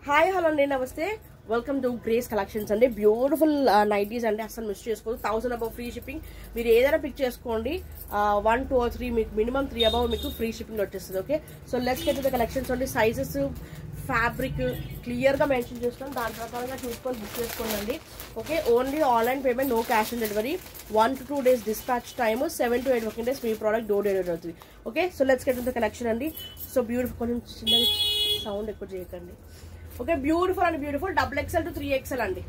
Hi hello అండి, నమస్తే. Welcome to grace collections అండి. బ్యూటిఫుల్ నైటీస్ అండి, అసలు మిస్ చేసుకోదు. 1000 అబౌవ్ ఫ్రీ షిప్పింగ్. మీరు ఏదైనా పిక్ చేసుకోండి, 1, 2 or 3 మీకు మినిమం 3 అబౌవ్ మీకు ఫ్రీ షిప్పింగ్ వచ్చేస్తుంది. Okay, so let's get to the collections అండి. సైజెస్, ఫ్యాబ్రిక్ క్లియర్గా మెన్షన్ చేస్తాం, దాని ప్రకారంగా చూసుకొని బుక్ చేసుకోండి. Okay, only online payment, no cash on delivery, 1 to 2 days dispatch time, 7 to 8 working days మీ ప్రోడక్ట్ డోర్ డెలివరీ అవుతుంది. Okay, so let's get to the collection అండి. సో బ్యూటిఫుల్, కొంచెం చిన్న సౌండ్ ఎక్కువ చేయకండి. ఓకే, బ్యూటిఫుల్ అండి, beautiful. XXL to 3XL అండి.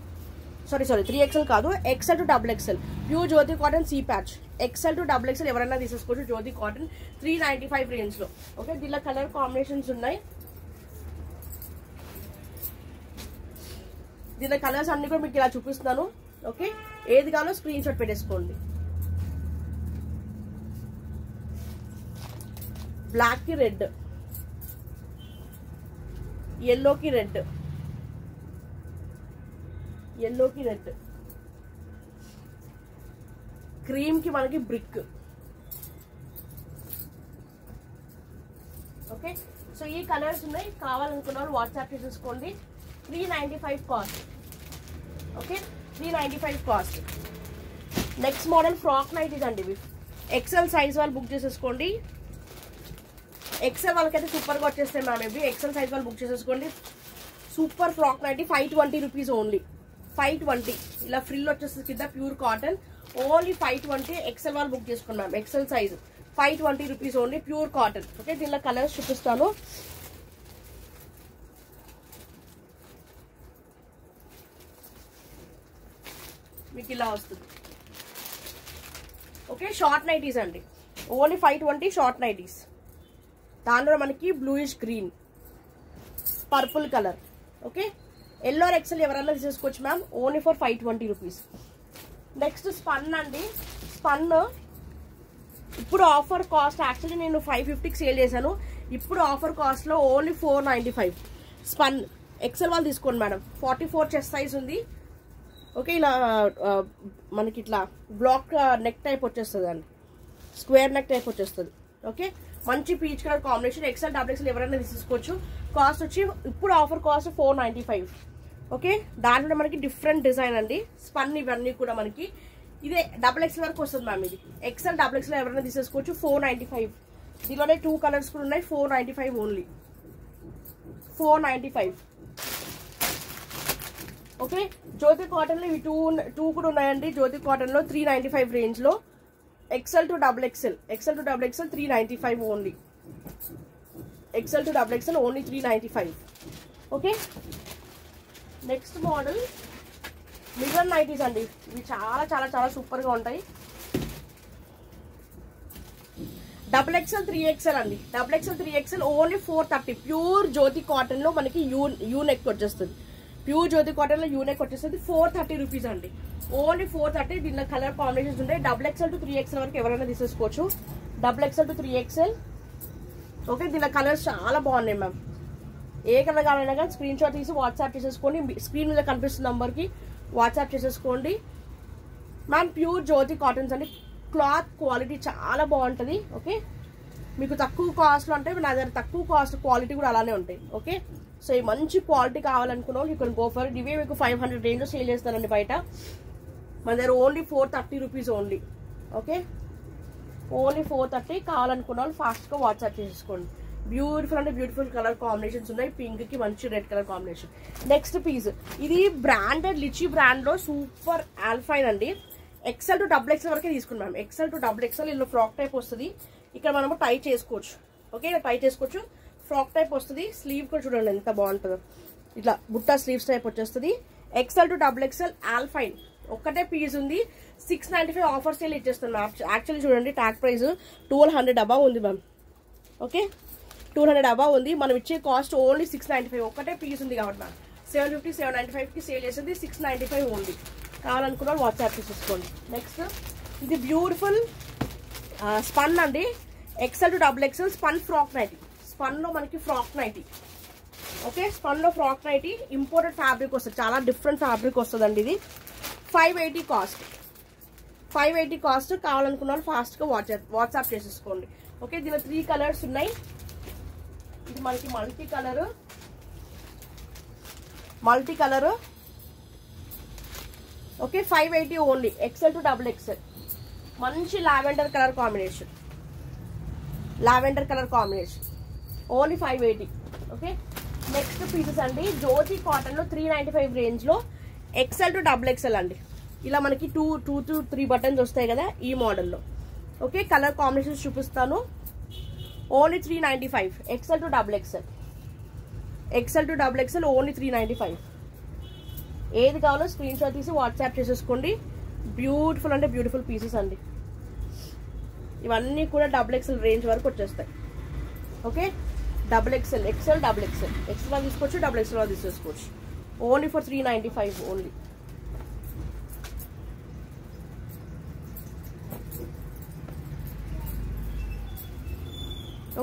Sorry 3XL కాదు, XL to XXL. Pure Jyothi cotton C patch. XL to XXL ఎవరైనా తీసేసుకోవచ్చు. జ్యోతి కాటన్ 395 రేంజ్ లో. ఓకే, దీనిలో కలర్ కాంబినేషన్స్ ఉన్నాయి. దీనిలో కలర్స్ అన్ని కూడా మీకు ఇలా చూపిస్తున్నాను. ఓకే, ఏది కావాలో స్క్రీన్ షాట్ పెట్టేసుకోండి. బ్లాక్ కి రెడ్, ఎల్లోకి రెడ్, ఎల్లోకి రెడ్, క్రీమ్ కి మనకి బ్రిక్. ఓకే, సో ఈ కలర్స్ ఉన్నాయి. కావాలనుకున్న వాళ్ళు వాట్సాప్ చేసేసుకోండి. 395 cost. Okay, 395 cost. Next model frock nighties అండి. XL సైజ్ వాళ్ళు బుక్ చేసేసుకోండి. XL వాళ్ళకైతే సూపర్గా వచ్చేస్తాయి మ్యామ్. ఇవి XL సైజ్ వాళ్ళు బుక్ చేసేసుకోండి. Super frock nighty, 520 rupees only. 520 ఇలా ఫ్రిల్ వచ్చేస్తుంది కింద, ప్యూర్ కాటన్, ఓన్లీ 520. XL వాళ్ళు బుక్ చేసుకోండి ma'am. XL size 520 rupees only, pure cotton. Okay, దీనిలో కలర్స్ చూపిస్తాను. మీకు ఇలా వస్తుంది. ఓకే, షార్ట్ నైటీస్ అండి, ఓన్లీ 520 షార్ట్ నైటీస్. దానిలో మనకి bluish green, purple colour. Okay, yellow XL ఎవరైనా తీసేసుకోవచ్చు ma'am, only for 520 rupees. Next spun అండి. స్పన్ ఇప్పుడు ఆఫర్ కాస్ట్, యాక్చువల్లీ నేను 550కి సేల్ చేశాను. ఇప్పుడు ఆఫర్ కాస్ట్ లో ఓన్లీ 495. స్పన్ ఎక్సెల్ వాళ్ళు తీసుకోండి మేడం. 44 చెస్ట్ సైజ్ ఉంది. ఓకే, ఇలా మనకి ఇట్లా బ్లాక్ నెక్ టైప్ వచ్చేస్తుంది అండి, స్క్వేర్ నెక్ టైప్ వచ్చేస్తుంది. ఓకే, మంచి peach colour combination. XL XXL ఎవరైనా తీసుకోవచ్చు. కాస్ట్ వచ్చి ఇప్పుడు ఆఫర్ కాస్ట్ 495. ఓకే, దాంట్లో మనకి డిఫరెంట్ డిజైన్ అండి. స్పన్ ఇవన్నీ కూడా మనకి ఇదే XXL వరకు వస్తుంది మ్యామ్. ఇది XL XXL ఎవరైనా తీసేసుకోవచ్చు. 495. దీనిలోనే 2 కలర్స్ కూడా ఉన్నాయి. 495 ఓన్లీ, 495. ఓకే, జ్యోతి కాటన్ లో ఇవి 2 కూడా ఉన్నాయండి. జ్యోతి కాటన్ లో 395 రేంజ్ లో. XL to XXL, XL to XXL 395 only. XL to XXL only 395. Okay, next model mirror nighties అండి. ఇవి చాలా చాలా చాలా సూపర్ గా ఉంటాయి. XXL 3XL అండి. XXL 3XL only 430. ప్యూర్ జ్యోతి కాటన్ లో మనకి యూ నెక్ వచ్చేస్తుంది. ప్యూర్ జ్యోతి కాటన్ లో యూనెక్ వచ్చేస్తుంది. 430 రూపీస్ అండి, ఓన్లీ 430. దీనిలో కలర్ కాంబినేషన్స్ ఉంటాయి. XXL to 3XL వరకు ఎవరైనా తీసేసుకోవచ్చు. XXL to 3XL. ఓకే, దీనిలో కలర్స్ చాలా బాగున్నాయి మ్యామ్. ఏ కలర్ కావాలన్నా కానీ స్క్రీన్ షాట్ తీసి వాట్సాప్ చేసేసుకోండి. స్క్రీన్ మీద కనిపిస్తున్న నంబర్కి వాట్సాప్ చేసేసుకోండి మ్యామ్. ప్యూర్ జ్యోతి కాటన్స్ అండి. క్లాత్ క్వాలిటీ చాలా బాగుంటుంది. ఓకే, మీకు తక్కువ కాస్ట్లో అంటే నా దగ్గర తక్కువ కాస్ట్, క్వాలిటీ కూడా అలానే ఉంటాయి. ఓకే, సో ఈ మంచి క్వాలిటీ కావాలనుకున్న వాళ్ళు ఇక్కడ గో ఫర్. ఇవే మీకు 500 రేంజ్ లో సేల్ చేస్తానండి బయట. మన దగ్గర only 430 rupees only. Okay, only 430. కావాలనుకున్న వాళ్ళు ఫాస్ట్ గా వాట్సాప్ చేసేసుకోండి. బ్యూటిఫుల్ అంటే బ్యూటిఫుల్ కలర్ కాంబినేషన్స్ ఉన్నాయి. పింక్ కి మంచి red colour combination. Next piece, ఇది బ్రాండెడ్ లిచీ బ్రాండ్ లో సూపర్ ఆల్ఫైన్ అండి. XL to XXL వరకే తీసుకున్నాం. XL to XXL ఇందులో ఫ్రాక్ టైప్ వస్తుంది. ఇక్కడ మనము టై చేసుకోవచ్చు. ఓకే, టై చేసుకోవచ్చు. ఫ్రాక్ టైప్ వస్తుంది. స్లీవ్ కూడా చూడండి ఎంత బాగుంటుందో, ఇట్లా బుట్టా స్లీవ్స్ టైప్ వచ్చేస్తుంది. XL to XXL ఆల్ఫైన్ ఒక్కటే పీస్ ఉంది. 695 ఆఫర్ సేల్ ఇచ్చేస్తున్నాం. యాక్చువల్లీ చూడండి, ట్యాగ్ ప్రైస్ 1200 అబౌవ్ ఉంది మ్యామ్. ఓకే, 200 అబౌవ్ ఉంది. మనం ఇచ్చే కాస్ట్ ఓన్లీ 695. ఒక్కటే పీస్ ఉంది కాబట్టి మ్యామ్. 750 795కి సేల్ చేసేది. 695 ఓన్లీ. కావాలనుకున్న వాట్సాప్ చేసేసుకోండి. నెక్స్ట్ ఇది బ్యూటిఫుల్ స్పన్ అండి. XL to XXL spun frock nighty. Spun లో మనకి ఫ్రాక్ నైటీ. ఓకే, స్పన్ లో ఫ్రాక్ నైటీ ఇంపోర్టెడ్ ఫ్యాబ్రిక్ వస్తుంది. చాలా డిఫరెంట్ ఫ్యాబ్రిక్ వస్తుంది అండి. ఇది 580 కాస్ట్. 580 కాస్ట్. కావాలనుకున్న వాళ్ళు ఫాస్ట్ గా వాట్సాప్ చేసేసుకోండి. ఓకే, దీనిలో 3 కలర్స్ ఉన్నాయి. ఇది మనకి multi colour, multi colour. Okay 580 only. XL to double XL. మంచి lavender colour combination. Lavender colour combination only 580. Okay next pieces అండి జ్యోతి కాటన్ లో 395 రేంజ్ లో ఎక్సెల్ టు డబుల్ ఎక్సెల్ అండి. ఇలా మనకి 2 to 3 బటన్స్ వస్తాయి కదా ఈ మోడల్లో. ఓకే కలర్ కాంబినేషన్స్ చూపిస్తాను. Only 395. XL to double XL. XL to double XL only 395. ఏది కావాలో స్క్రీన్ షాట్ తీసి వాట్సాప్ చేసేసుకోండి. బ్యూటిఫుల్ అంటే బ్యూటిఫుల్ పీసెస్ అండి. ఇవన్నీ కూడా డబుల్ ఎక్సెల్ రేంజ్ వరకు వచ్చేస్తాయి. Okay double XL, XL double XL. XL వాళ్ళు తీసుకోవచ్చు, డబుల్ ఎక్సెల్ వాళ్ళు తీసేసుకోవచ్చు. Only for 395 only.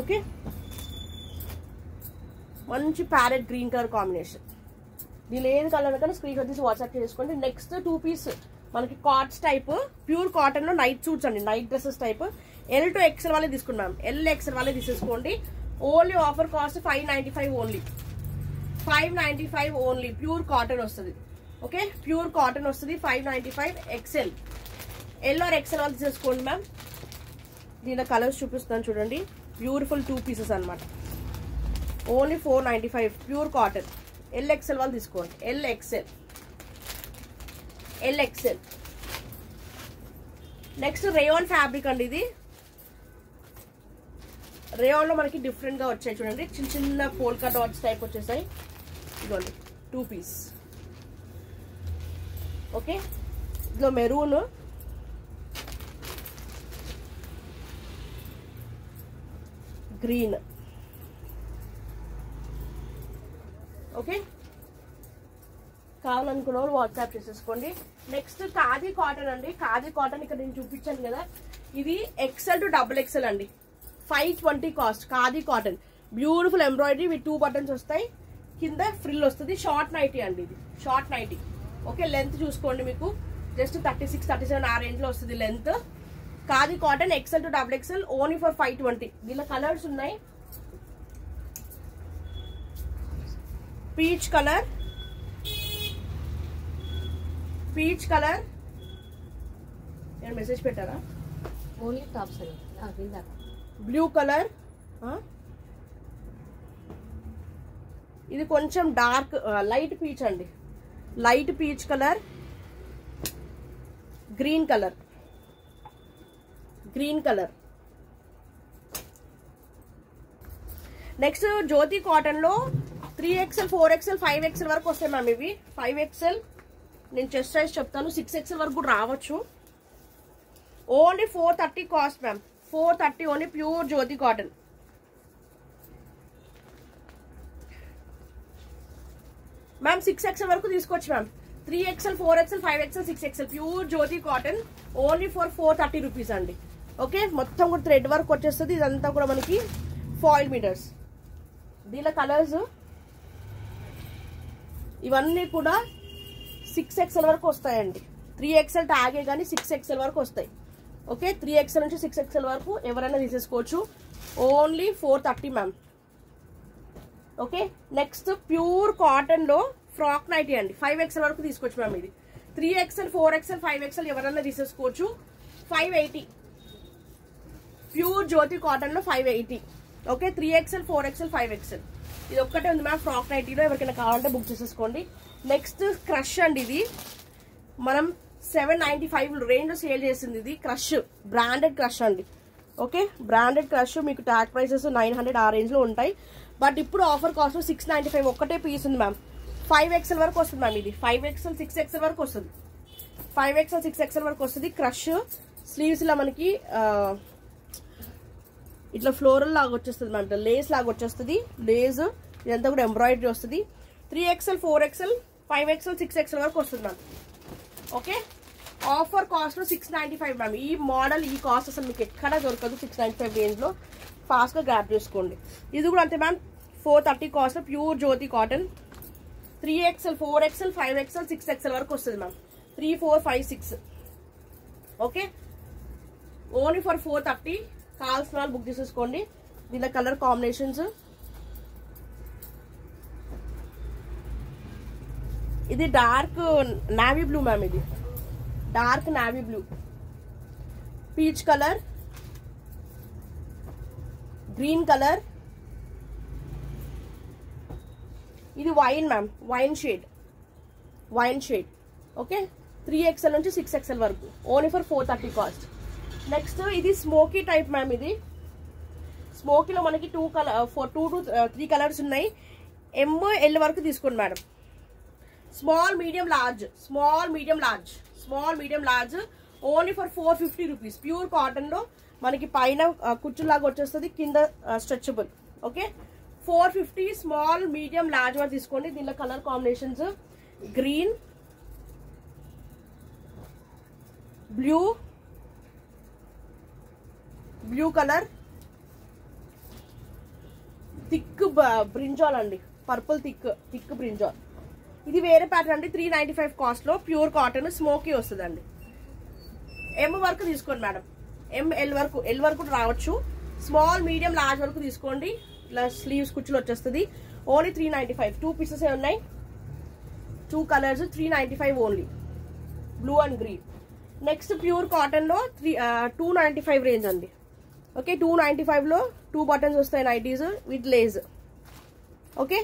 ఓకే మంచి ప్యారెట్ గ్రీన్ కలర్ కాంబినేషన్. దీనిలో ఏది కలర్ కన్నా స్క్రీన్ షాట్ తీసి వాట్సాప్ చేసుకోండి. నెక్స్ట్ 2 పీస్ మనకి కార్డ్స్ టైప్ ప్యూర్ కాటన్ లో నైట్ సూట్స్ అండి, night dresses type. L to XL వాళ్ళే తీసుకున్నాం. ఎల్ ఎక్సెల్ వాళ్ళే తీసేసుకోండి. Only offer cost 595 only. 595 only. Pure cotton వస్తుంది. ఓకే ప్యూర్ కాటన్ వస్తుంది. 595 ఎక్సెల్. ఎల్ ఆర్ ఎక్సెల్ వాళ్ళు తీసేసుకోండి మ్యామ్. దీనిలో కలర్స్ చూపిస్తాను చూడండి. బ్యూటిఫుల్ 2 పీసెస్ అనమాట. Only 495 pure cotton. L XL వాళ్ళు తీసుకోండి. L XL, L XL. Next rayon fabric అండి. ఇది రేయాన్ లో మనకి డిఫరెంట్ గా వచ్చాయి చూడండి. చిన్న చిన్న పోల్కా డాట్స్ టైప్ వచ్చేసాయి. ఇదిగోండి 2 పీస్. ఓకే ఇదిలో మెరూన్, గ్రీన్. ఓకే కావాలనుకున్న వాళ్ళు వాట్సాప్ చేసేసుకోండి. నెక్స్ట్ ఖాదీ కాటన్ అండి. ఖాదీ కాటన్ ఇక్కడ నేను చూపించాను కదా, ఇది ఎక్సెల్ టు డబుల్ ఎక్సెల్ అండి. 520 cost. Khadi cotton beautiful embroidery with 2 buttons వస్తాయి. కింద ఫ్రిల్ వస్తుంది. షార్ట్ నైటీ అండి ఇది, షార్ట్ నైటీ. ఓకే లెంత్ చూసుకోండి, మీకు జస్ట్ 36, 37 ఆ రేంజ్ లో వస్తుంది length. Khadi cotton XL to double XL only for 520. దీనిలో కలర్స్ ఉన్నాయి. Peach colour, peach colour. నేను మెసేజ్ పెట్టారా? ఓన్లీ టాప్స్ అండి. Blue colour. ఇది కొంచెం డార్క్ లైట్ పీచ్ అండి. Light peach colour, green colour, green colour. Next Jyothi cotton లో 3XL, 4XL, 5XL వరకు వస్తాయి మ్యామ్. ఇవి 5XL. నేను చెస్ట్ సైజ్ చెప్తాను. 6XL వరకు కూడా రావచ్చు. Only 430 cost ma'am. 430 only pure జ్యోతి కాటన్. మ్యామ్ 6XL వరకు తీసుకోవచ్చు ma'am. 3XL, 4XL, 5XL, 6XL pure Jyothi cotton only for 430 rupees అండి. ఓకే మొత్తం కూడా థ్రెడ్ వర్క్ వచ్చేస్తుంది. ఇదంతా కూడా మనకి ఫాయిల్ మీటర్స్. దీనిలో కలర్స్ ఇవన్నీ కూడా 6XL వరకు వస్తాయండి. 3XL ట్యాగే కానీ 6XL వరకు వస్తాయి. ఓకే 3XL నుంచి 6XL వరకు ఎవరైనా తీసేసుకోవచ్చు. Only 430 ma'am. Okay next pure cotton లో ఫ్రాక్ నైటీ అండి. 5XL వరకు తీసుకోవచ్చు మ్యామ్. ఇది 3XL, 4XL, 5XL ఎవరైనా తీసేసుకోవచ్చు. 580 ప్యూర్ జ్యోతి కాటన్ లో 580. ఓకే 3XL, 4XL, 5XL ఇది ఒక్కటే ఉంది మ్యామ్ ఫ్రాక్ నైటీలో. ఎవరికైనా కావాలంటే బుక్ చేసేసుకోండి. నెక్స్ట్ క్రష్ అండి. ఇది మనం 795 రేంజ్ లో సేల్ చేసింది. ఇది క్రష్, బ్రాండెడ్ క్రష్ అండి. ఓకే బ్రాండెడ్ క్రష్ మీకు ట్యాగ్ ప్రైసెస్ 900 ఆ రేంజ్ లో ఉంటాయి. బట్ ఇప్పుడు ఆఫర్ కాస్ట్ 695 ఒక్కటే పీస్ ఉంది మ్యామ్. 5XL వరకు వస్తుంది మ్యామ్. ఇది 5XL, 6XL వరకు వస్తుంది. 5XL, 6XL వరకు వస్తుంది. క్రష్ స్లీవ్స్ ఇలా మనకి ఇట్లా ఫ్లోరల్ లాగా వచ్చేస్తుంది మ్యామ్. ఇట్లా లేస్ లాగా వచ్చేస్తుంది. లేస్ ఇదంతా కూడా ఎంబ్రాయిడరీ వస్తుంది. 3XL, 4XL, 5XL, 6XL వరకు వస్తుంది ma'am. Okay offer cost 695 ma'am. ఈ మోడల్ ఈ కాస్ట్ అసలు మీకు ఎక్కడ దొరకదు. 695 రేంజ్ లో ఫాస్ట్ గా గ్రాప్ చేసుకోండి. ఇది కూడా అంతే మ్యామ్. 430 కాస్ట్ ప్యూర్ జ్యోతి cotton. 3XL, 4XL, 5XL, 6XL వరకు వస్తుంది మ్యామ్. 3, 4, 5, 6. Okay only for 430. కావాల్సిన వాళ్ళు బుక్ చేసేసుకోండి. దీనిలో కలర్ కాంబినేషన్స్ ఇది డార్క్ నావీ బ్లూ మ్యామ్, ఇది dark navy blue, peach colour, green colour, ఇది wine ma'am, wine shade, wine shade. Okay, 3XL నుంచి 6XL వరకు, ఓన్లీ ఫర్ 430 కాస్ట్. నెక్స్ట్ ఇది స్మోకీ టైప్ మ్యామ్. ఇది స్మోకీలో మనకి 2 to 3 కలర్స్ ఉన్నాయి. ML వరకు తీసుకోండి madam. Small medium large, small medium large, small medium large, only for 450 rupees. Pure cotton లో మనకి పైన కుచ్చులాగా వచ్చేస్తుంది, కింద stretchable. Okay, 450 small medium large వరకు తీసుకోండి. దీనిలో colour combinations green, blue, blue colour, thick brinjal అండి, పర్పుల్ థిక్ బ్రింజాల్. ఇది వేరే ప్యాటర్న్ అండి, 395 కాస్ట్ లో ప్యూర్ కాటన్ స్మోకీ వస్తుందండి. M వరకు తీసుకోండి మేడం, ML వరకు, L వరకు రావచ్చు. స్మాల్ మీడియం లార్జ్ వరకు తీసుకోండి. ఇలా స్లీవ్స్ కుచ్చులు వచ్చేస్తుంది. ఓన్లీ 395. 2 పీసెస్ ఉన్నాయి, 2 colours, 395 only, blue and green. Next pure cotton లో 295 రేంజ్ అండి. ఓకే, 295 లో 2 బటన్స్ వస్తాయి nighties with lace. Okay,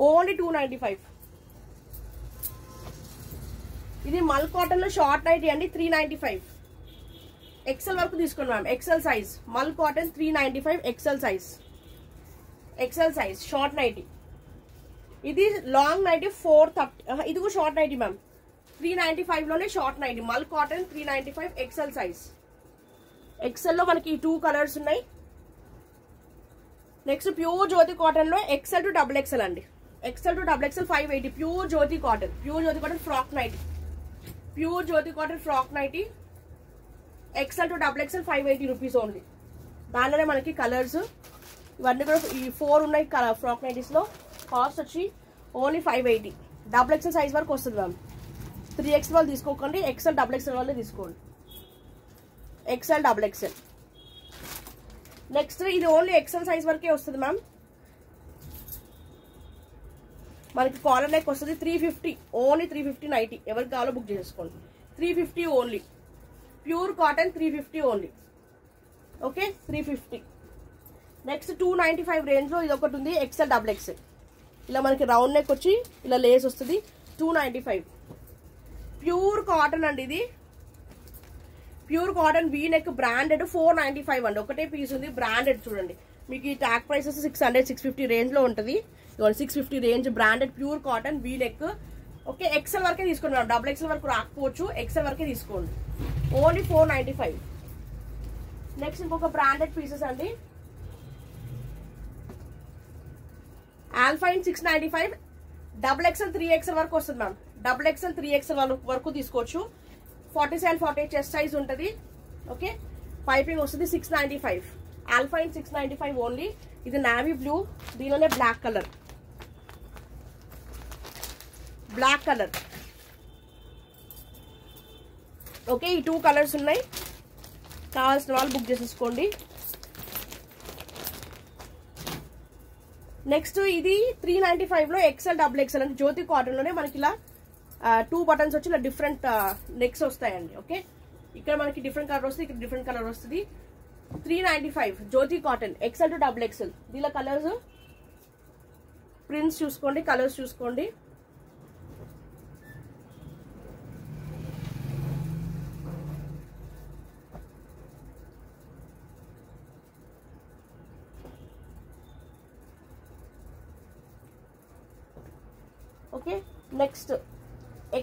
only 295. ఇది మల్ కాటన్ లో షార్ట్ నైటీ అండి, 395. XL వరకు తీసుకోండి ma'am, XL size mul cotton 395, XL size, XL size short nighty. ఇది లాంగ్ నైటీ 430. ఇది కూడా షార్ట్ నైటీ మ్యామ్, 395 లోనే short nighty mul cotton 395, XL size. XL లో మనకి 2 కలర్స్ ఉన్నాయి. నెక్స్ట్ ప్యూర్ జ్యోతి కాటన్ లో XL to XXL అండి. XL to XXL 580. Pure Jyothi cotton, pure Jyothi cotton frock nighty, pure Jyothi cotton frock nighty, XL to XXL 580 rupees only. దానిలోనే మనకి colours ఇవన్నీ కూడా ఈ 4 ఉన్నాయి ఫ్రాక్ నైటీస్ లో. కాస్ట్ వచ్చి ఓన్లీ 580. XXL సైజ్ వరకు వస్తుంది మ్యామ్. 3XL వాళ్ళు తీసుకోకండి, XL XXL వాళ్ళే తీసుకోండి, XL XXL. నెక్స్ట్ ఇది ఓన్లీ XL సైజ్ వరకే వస్తుంది మ్యామ్. మనకి కాలర్ నెక్ వస్తుంది, 350, ఓన్లీ 350 నైటీ. ఎవరికి కావాలో బుక్ చేసుకోండి, 350 only. Pure cotton 350 only. Okay, 350. Next 295 range లో ఇది ఒకటి ఉంది, XL XXL. ఇలా మనకి రౌండ్ నెక్ వచ్చి ఇలా లేస్ వస్తుంది, 295. ప్యూర్ కాటన్ అండి, ఇది pure cotton V neck branded 495 అండి. ఒకటే పీస్ ఉంది బ్రాండెడ్. చూడండి మీకు ఈ ట్యాగ్ ప్రైసెస్ 600, 650 రేంజ్ లో ఉంటుంది. 650 range branded pure cotton V neck. Okay, XL వరకే తీసుకోండి మేడం, XXL వరకు రాకపోవచ్చు, XL వరకే తీసుకోండి, ఓన్లీ 495. నెక్స్ట్ ఇంకొక బ్రాండెడ్ పీసెస్ అండి, ఆల్ఫైన్ 695, XXL 3XL వరకు వస్తుంది మ్యామ్. XXL 3XL వరకు తీసుకోవచ్చు. 47, 48 చెస్ట్ సైజ్ ఉంటుంది. ఓకే, పైపింగ్ వస్తుంది, 695. ఆల్ఫైన్ 695 ఓన్లీ. ఇది నావీ బ్లూ, దీనిలోనే black colour, black colour. Okay, ఈ 2 కలర్స్ ఉన్నాయి. కావాల్సిన వాళ్ళు బుక్ చేసేసుకోండి. నెక్స్ట్ ఇది 395 లో XL XXL అంటే జ్యోతి కాటన్ లోనే మనకి ఇలా 2 బటన్స్ వచ్చి ఇలా డిఫరెంట్ నెక్స్ వస్తాయండి. ఓకే, ఇక్కడ మనకి డిఫరెంట్ కలర్ వస్తుంది, ఇక్కడ డిఫరెంట్ కలర్ వస్తుంది. 395 జ్యోతి కాటన్ XL to XXL. దీనిలో కలర్స్ ప్రింట్స్ చూసుకోండి, కలర్స్ చూసుకోండి. ఓకే, నెక్స్ట్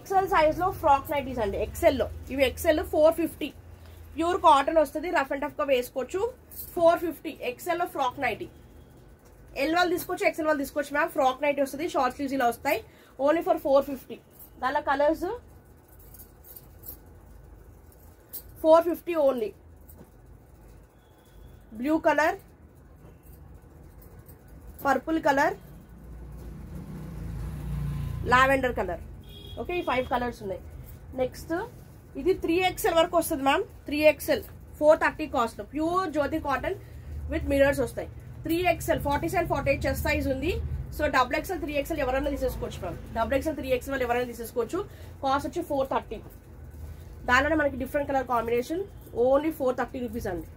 XL సైజ్ లో ఫ్రాక్ నైటీస్ అండి. XL లో ఇవి XL 450. ప్యూర్ కాటన్ వస్తుంది, రఫ్ అండ్ టఫ్ గా వేసుకోవచ్చు. 450 XL లో ఫ్రాక్ నైటీ. L వాళ్ళు తీసుకోవచ్చు, XL వాళ్ళు తీసుకోవచ్చు మ్యామ్. ఫ్రాక్ నైటీ వస్తుంది, షార్ట్ స్లీవ్స్ ఇలా వస్తాయి, ఓన్లీ ఫర్ 450. దానిలో colours 450 only. Blue colour, purple colour, lavender colour. Okay, ఈ 5 కలర్స్ ఉన్నాయి. నెక్స్ట్ ఇది 3XL వరకు వస్తుంది ma'am. 3XL 430 cost pure Jyothi cotton with mirrors వస్తాయి. 3XL 47, 48 చెస్ట్ సైజ్ ఉంది. సో XXL 3XL ఎవరైనా తీసేసుకోవచ్చు మ్యామ్. XXL 3XL ఎవరైనా తీసేసుకోవచ్చు. కాస్ట్ వచ్చి 430. దానిలోనే మనకి different colour combination only 430 rupees అండి.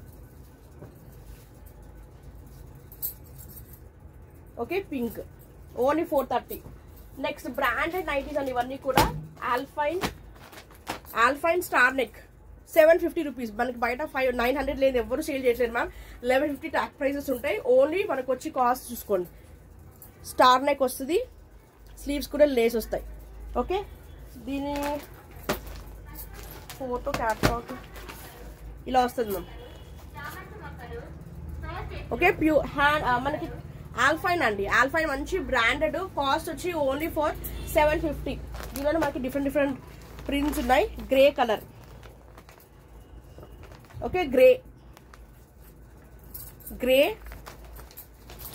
Okay, pink only 430. Next branded nighties అండి ఇవన్నీ కూడా. Alpine star neck 750 rupees. మనకి బయట 900 లేదు, ఎవరు సేల్ చేయట్లేదు మ్యామ్. 1150 ట్యాక్ ప్రైసెస్ ఉంటాయి. ఓన్లీ మనకు వచ్చి కాస్ట్ చూసుకోండి. స్టార్ నెక్ వస్తుంది, స్లీవ్స్ కూడా లేస్ వస్తాయి. ఓకే, దీని ఫోటో క్యాటలాగ్ ఇలా వస్తుంది మ్యామ్. ఓకే, ప్యూర్ హ్యాండ్ మనకి ఆల్ఫైన్ అండి. ఆల్ఫైన్ మంచి బ్రాండెడ్. కాస్ట్ వచ్చి ఓన్లీ ఫర్ 750. దీనిలో మనకి డిఫరెంట్ ప్రింట్స్ ఉన్నాయి. Grey colour. ఓకే, గ్రే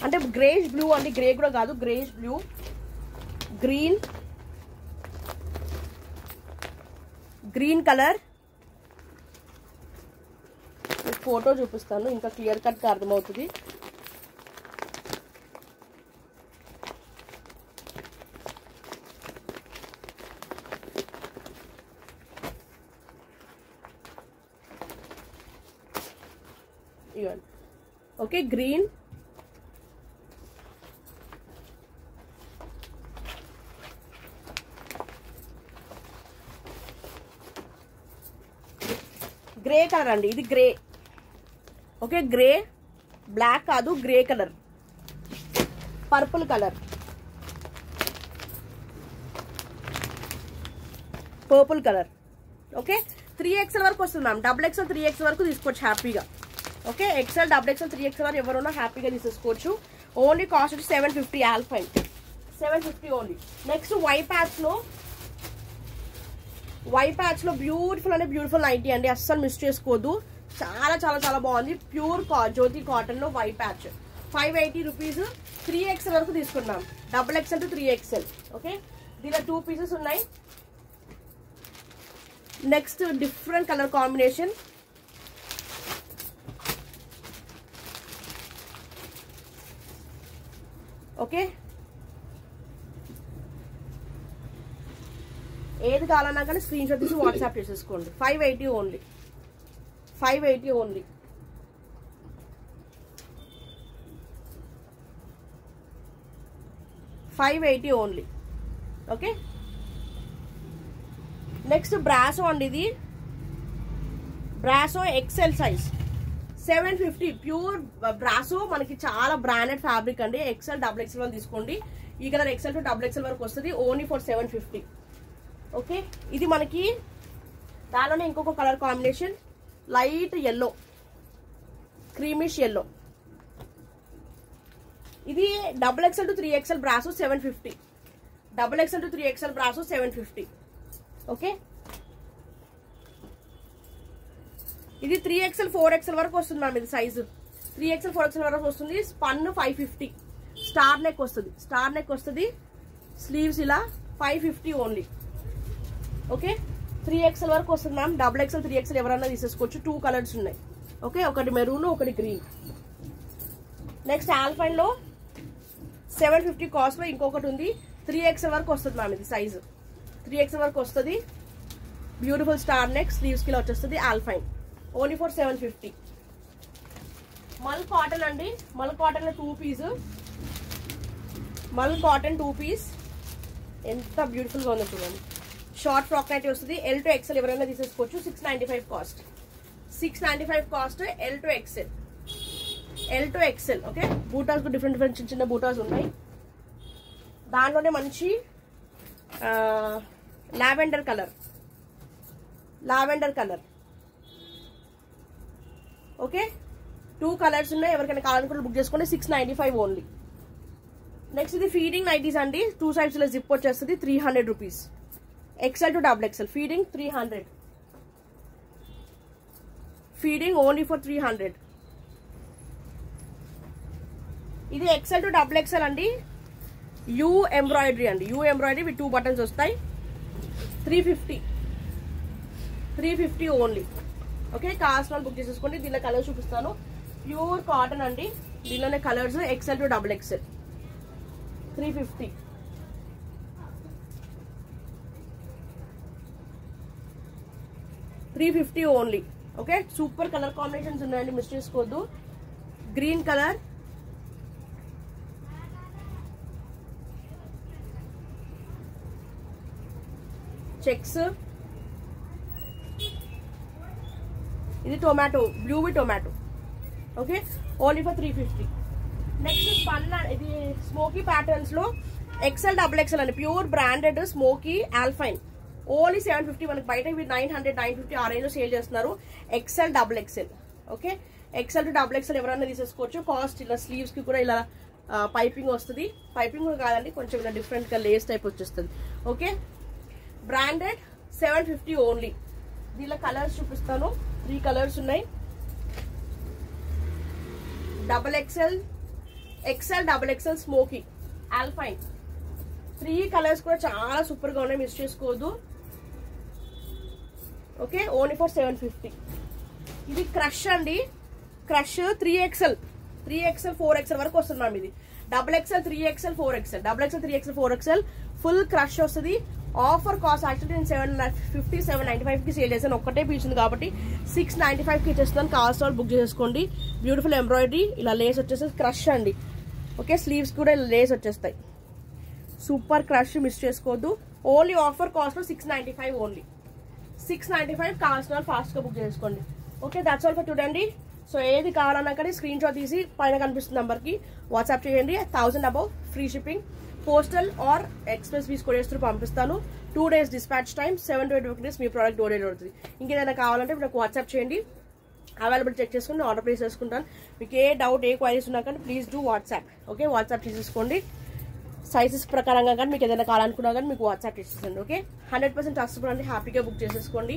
అంటే గ్రేష్ బ్లూ అండి. గ్రే కూడా కాదు, greyish blue. Green colour. Photo చూపిస్తాను, ఇంకా క్లియర్ కట్ గా అర్థమవుతుంది. ఓకే, గ్రీన్, గ్రే కలర్ అండి. ఇది గ్రే. ఓకే, గ్రే బ్లాక్ కాదు, grey colour. Purple colour, purple colour. Okay, 3XL వరకు వస్తుంది మ్యామ్. XXL 3XL వరకు తీసుకోవచ్చు హ్యాపీగా. ఓకే, XL XXL 3XL వరకు ఎవరున్నా హ్యాపీగా తీసేసుకోవచ్చు. ఓన్లీ కాస్ట్ వచ్చి 750. ఆల్ఫైన్ 750 ఓన్లీ. నెక్స్ట్ వై ప్యాచ్ లో బ్యూటిఫుల్ అంటే బ్యూటిఫుల్ నైటీ అండి. అస్సలు మిస్ చేసుకోవద్దు. చాలా చాలా చాలా బాగుంది. ప్యూర్ జ్యోతి కాటన్ లో వై ప్యాచ్ 580 రూపీస్. 3XL వరకు తీసుకున్నాం. XXL to 3XL. ఓకే, దీనిలో 2 పీసెస్ ఉన్నాయి. Next different colour combination. Okay, ఏది కావాలన్నా కానీ స్క్రీన్ షాట్ తీసి వాట్సాప్ చేసేసుకోండి. 580 only. 580 only. Okay, next brasso అండి. ఇది brasso XL size 750. Pure brasso మనకి చాలా బ్రాండెడ్ ఫ్యాబ్రిక్ అండి. XL XXL తీసుకోండి. ఈ కలర్ XL to XXL వరకు వస్తుంది. Only for 750. ఓకే, ఇది మనకి దానిలోనే ఇంకొక colour combination light yellow, creamish yellow. ఇది XXL to 3XL brasso 750. XXL to 3XL brasso 750. Okay, ఇది 3XL 4XL వరకు వస్తుంది మ్యామ్. ఇది సైజు 3XL 4XL వరకు వస్తుంది. స్పన్ 550. స్టార్ నెక్ వస్తుంది. స్లీవ్స్ ఇలా 550 ఓన్లీ. ఓకే, 3XL వరకు వస్తుంది మ్యామ్. XXL 3XL ఎవరన్నా తీసేసుకోవచ్చు. 2 కలర్స్ ఉన్నాయి. ఓకే, ఒకటి మెరూన్, ఒకటి గ్రీన్. నెక్స్ట్ ఆల్ఫైన్ లో 750 కాస్ట్ లో ఇంకొకటి ఉంది. 3XL వరకు వస్తుంది మ్యామ్. ఇది సైజు 3XL వరకు వస్తుంది. బ్యూటిఫుల్ స్టార్ నెక్, స్లీవ్స్ కి వచ్చేస్తుంది. Alpine only for 750. మల్ కాటన్ అండి. మల్ కాటన్ లో 2 పీస్. మల్ కాటన్ 2 పీస్ ఎంత బ్యూటిఫుల్ గా ఉందో చూడండి. షార్ట్ ఫ్రాక్ నైటీ వస్తుంది. L to XL ఎవరైనా తీసేసుకోవచ్చు. 695 cost. 695 cost. L to XL. Okay, buttas different చిన్న బూటాస్ ఉన్నాయి. దానిలోనే మంచి లావెండర్ కలర్. ఓకే, 2 కలర్స్ ఉన్నాయి. ఎవరికైనా కావాలనుకుంటే బుక్ చేసుకోండి. 695 ఓన్లీ. నెక్స్ట్ ఇది ఫీడింగ్ నైటీస్ అండి. 2 సైడ్స్ లో జిప్ వచ్చేస్తుంది. 300 rupees. XL to XXL feeding 300. Feeding only for 300. ఇది XL to XXL అండి. యూ ఎంబ్రాయిడరీ అండి. యూ ఎంబ్రాయిడరీ విత్ 2 బటన్స్ వస్తాయి. 350 ఓన్లీ. ఓకే, కాస్ట్ బుక్ చేసేసుకోండి. దీనిలో కలర్స్ చూపిస్తాను. ప్యూర్ కాటన్ అండి. దీనిలోనే colours XL to XXL. 350. $350 only. Okay, super colour combinations ఉన్నాయండి, మిస్ చేసుకోవద్దు. గ్రీన్ కలర్, చెక్స్, ఇది tomato, blue with tomato. Okay, only for 350. Next spun, ఇది స్మోకీ ప్యాటర్న్స్ లో XL XXL అండి, pure branded smoky alpine. Only 750. మనకి బయట ఇవి 900 950 ఆ రేంజ్ లో సేల్ చేస్తున్నారు. XL XXL. Okay, XL to XXL ఎవరైనా తీసేసుకోవచ్చు. కాస్ట్ ఇలా స్లీవ్స్ కి కూడా ఇలా పైపింగ్ వస్తుంది. పైపింగ్ కూడా కాదండి, కొంచెం ఇలా డిఫరెంట్ గా లేస్ టైప్ వచ్చేస్తుంది. Okay, branded 750 only. దీనిలో కలర్స్ చూపిస్తాను, 3 కలర్స్ ఉన్నాయి. XXL, XL XXL smoky alpine. 3 colours కూడా చాలా సూపర్ గా ఉన్నాయి, మిస్ చేసుకోవద్దు. Okay, only for 750. ఇది క్రష్ అండి, క్రష్ 3XL 4XL వరకు వస్తుంది మ్యామ్. ఇది XXL 3XL 4XL, XXL 3XL 4XL full crush వస్తుంది. ఆఫర్ కాస్ట్ యాక్చువల్లీ నేను 750 795 కి సేల్ చేశాను. ఒక్కటే పీస్ ఉంది కాబట్టి 695 కి ఇచ్చేస్తాను. కాస్ట్ వాళ్ళు బుక్ చేసేసుకోండి. బ్యూటిఫుల్ ఎంబ్రాయిడరీ, ఇలా లేస్ వచ్చేస్తుంది. క్రష్ అండి. ఓకే, స్లీవ్స్ కూడా ఇలా లేస్ వచ్చేస్తాయి. సూపర్ క్రష్, మిస్ చేసుకోవద్దు. ఓన్లీ ఆఫర్ కాస్ట్ లో 695 ఓన్లీ. 695 కాస్ట్ వాళ్ళు ఫాస్ట్ గా బుక్ చేసుకోండి. Okay, that's all for today అండి. సో ఏది కావాలన్నా కానీ స్క్రీన్ షాట్ తీసి పైన కనిపిస్తున్న నెంబర్ కి వాట్సాప్ చేయండి. 1000 above free shipping. Postal or express fees కొడేస్తూ పంపిస్తాను. 2 days డిస్పాచ్ టైం, 7 to 8 working days మీ ప్రోడక్ట్ డోర్ డెలివరీ అవుతుంది. ఇంకేదైనా కావాలంటే నాకు వాట్సాప్ చేయండి, అవైలబుల్ చెక్ చేసుకుని ఆర్డర్ ప్లేస్ చేసుకుంటాను. మీకు ఏ డౌట్ ఏ క్వైరీస్ ఉన్నా కానీ please do WhatsApp. Okay, WhatsApp చేసేసుకోండి. సైజెస్ ప్రకారంగా కానీ మీకు ఏదైనా కావాలనుకున్నా కానీ మీకు వాట్సాప్ చేసేసండి. ఓకే, 100% ట్రస్టబుల్ అండి, హ్యాపీగా బుక్ చేసేసుకోండి.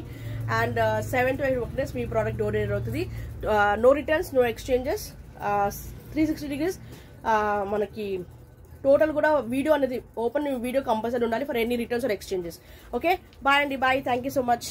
అండ్ 7 to 8 working days మీ ప్రోడక్ట్ డోర్ డెలివరీ అవుతుంది. No returns, no exchanges, 360 degrees. మనకి టోటల్ కూడా వీడియో అనేది ఓపెన్ వీడియో కంపల్సరీ ఉండాలి for any returns or exchanges. Okay, bye అండి, bye, thank you so much.